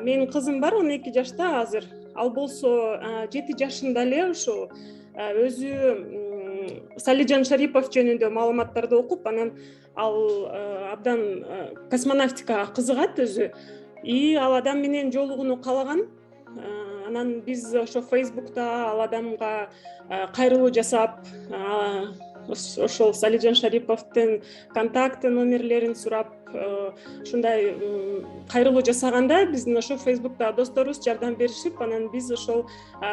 Менин кызым бар 12 жашта азыр. Ал болсо 7 жашында эле ушул өзү Салижан Шарипов жөнүндө маалыматтарды окуп, анан ал абдан космонавтикага кызыгат өзү. И ал адам менен жолугууну каалаган. Анан биз ошо Facebook'та ал адамга кайрылуу жасап, ошол Салижан Шариповдун контакт номерлерин сурап, ушундай кайрылуу жасаганда биздин ошо Facebook'та досторубуз жардам беришип, анан биз ошол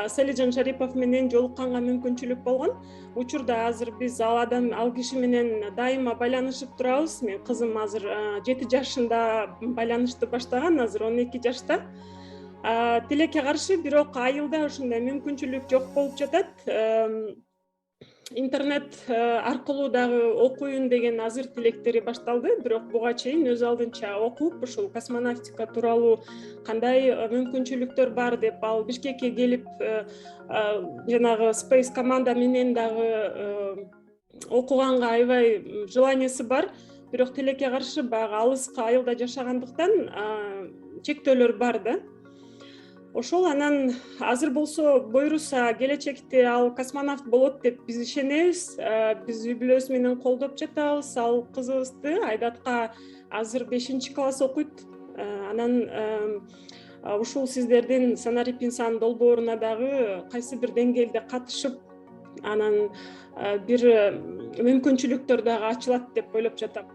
Салижан Шарипов менен жолукканга мүмкүнчүлүк болгон. Учурда азыр биз ал киши менен дайыма байланышып турабыз. Менин кызым азыр 7 жашында байланышты баштаган, азыр 12 жашта. Тилекке каршы, бирок айылда ушундай мүмкүнчүлүк жок болуп жатат. Интернет аркылуу дагы окуйн деген азыр тилектери башталды, бирок буга чейин өз алдынча окуп, ушул космонавтика тууралуу кандай мүмкүнчүлүктөр бар деп, ал Бишкекке келип, жанагы Space команда менен дагы окуганга аябай желаниясы бар, бирок тилекке каршы баягы алыска айылда жашагандыктан чектөөлөр бар да. Ошол анан азыр болсо буйруса келечекте ал космонавт болот деп биз ишенебиз. Биз үй бүлөбүз менен колдоп жатабыз ал кызыбызды. Айдатка азыр 5-класс окуйт. Анан ушул сиздердин Санарип инсан долбооруна дагы кайсы бир деңгээлде катышып, анан бир мүмкүнчүлүктөр дагы ачылат деп ойлоп жатам.